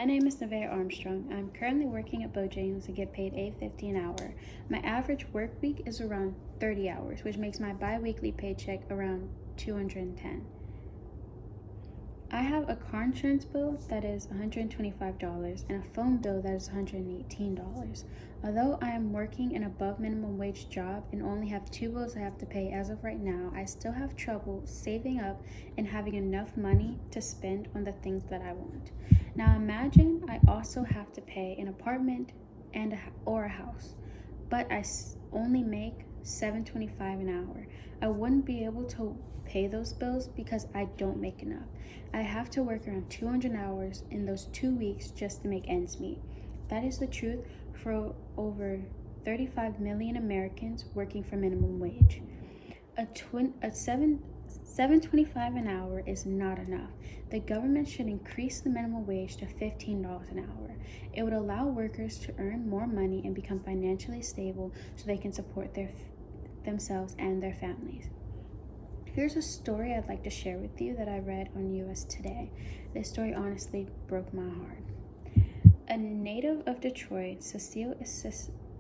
My name is Nevaeh Armstrong. I'm currently working at Bojangles and get paid $8.50 an hour. My average work week is around 30 hours, which makes my bi-weekly paycheck around $210. I have a car insurance bill that is $125 and a phone bill that is $118. Although I am working an above minimum wage job and only have 2 bills I have to pay as of right now, I still have trouble saving up and having enough money to spend on the things that I want. Now imagine I also have to pay an apartment and or a house, but I only make $7.25 an hour. I wouldn't be able to pay those bills because I don't make enough. I have to work around 200 hours in those 2 weeks just to make ends meet. That is the truth for over 35 million Americans working for minimum wage. $7.25 an hour is not enough. The government should increase the minimum wage to $15 an hour. It would allow workers to earn more money and become financially stable so they can support themselves and their families. Here's a story I'd like to share with you that I read on US Today. This story honestly broke my heart. A native of Detroit, Cecile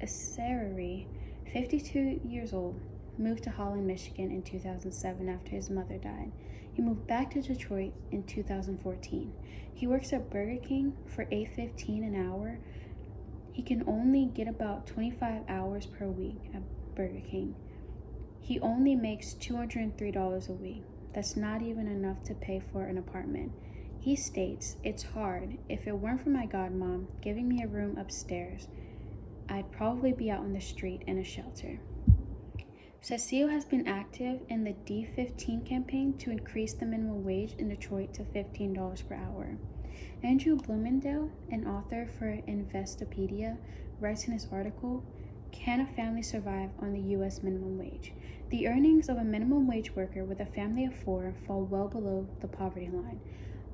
Issereri, 52 years old, moved to Holland, Michigan in 2007 after his mother died. He moved back to Detroit in 2014. He works at Burger King for $8.15 an hour. He can only get about 25 hours per week at Burger King. He only makes $203 a week. That's not even enough to pay for an apartment. He states, "It's hard. If it weren't for my godmom giving me a room upstairs, I'd probably be out on the street in a shelter." Cecile has been active in the D15 campaign to increase the minimum wage in Detroit to $15 per hour. Andrew Bloomendale, an author for Investopedia, writes in his article, "Can a family survive on the U.S. minimum wage?" The earnings of a minimum wage worker with a family of 4 fall well below the poverty line.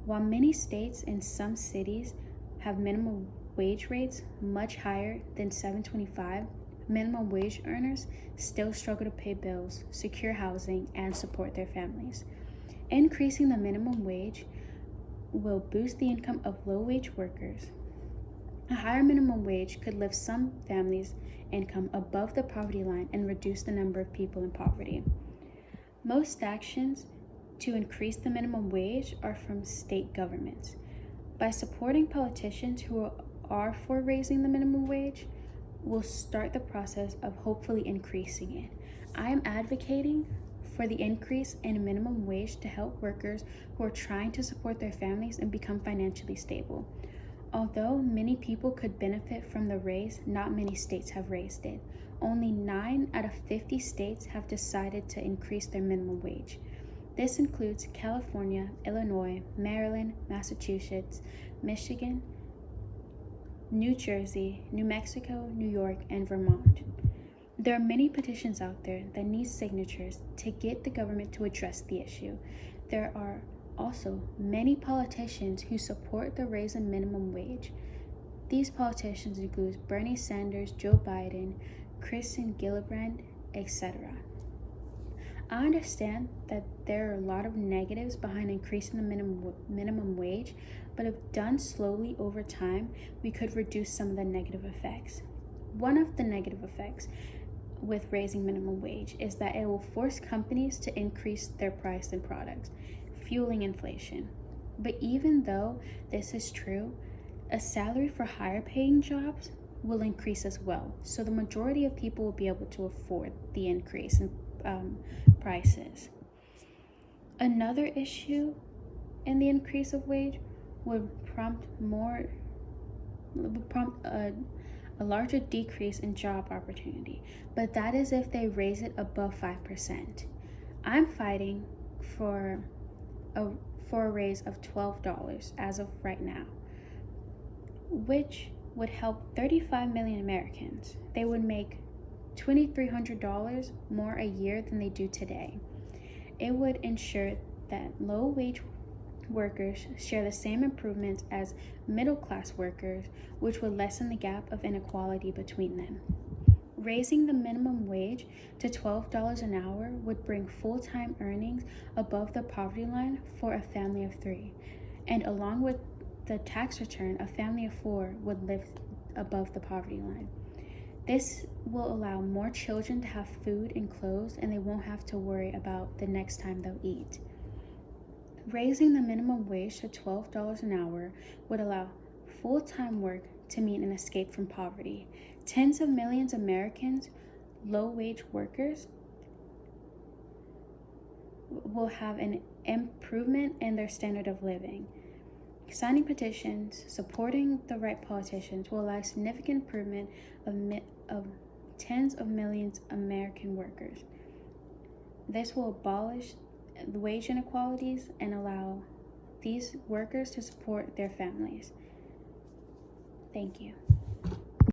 While many states and some cities have minimum wage rates much higher than $7.25, minimum wage earners still struggle to pay bills, secure housing, and support their families. Increasing the minimum wage will boost the income of low-wage workers. A higher minimum wage could lift some families' income above the poverty line and reduce the number of people in poverty. Most actions to increase the minimum wage are from state governments. By supporting politicians who are for raising the minimum wage, we'll start the process of hopefully increasing it. I am advocating for the increase in minimum wage to help workers who are trying to support their families and become financially stable. Although many people could benefit from the raise, not many states have raised it. Only 9 out of 50 states have decided to increase their minimum wage. This includes California, Illinois, Maryland, Massachusetts, Michigan, New Jersey, New Mexico, New York, and Vermont. There are many petitions out there that need signatures to get the government to address the issue. There are also many politicians who support the raise in minimum wage. These politicians include Bernie Sanders, Joe Biden, Kristen Gillibrand, etc. I understand that there are a lot of negatives behind increasing the minimum wage, but if done slowly over time, we could reduce some of the negative effects. One of the negative effects with raising minimum wage is that it will force companies to increase their price in products, fueling inflation. But even though this is true, a salary for higher paying jobs will increase as well. So the majority of people will be able to afford the increase in prices. Another issue in the increase of wage would prompt a larger decrease in job opportunity, but that is if they raise it above 5%. I'm fighting for a raise of $12 as of right now, which would help 35 million Americans. They would make $2,300 more a year than they do today. It would ensure that low-wage workers share the same improvements as middle-class workers, which would lessen the gap of inequality between them. Raising the minimum wage to $12 an hour would bring full-time earnings above the poverty line for a family of 3. And along with the tax return, a family of 4 would live above the poverty line. This will allow more children to have food and clothes, and they won't have to worry about the next time they'll eat. Raising the minimum wage to $12 an hour would allow full-time work to mean an escape from poverty. Tens of millions of Americans, low-wage workers, will have an improvement in their standard of living. Signing petitions, supporting the right politicians will allow significant improvement of tens of millions of American workers. This will abolish the wage inequalities and allow these workers to support their families. Thank you.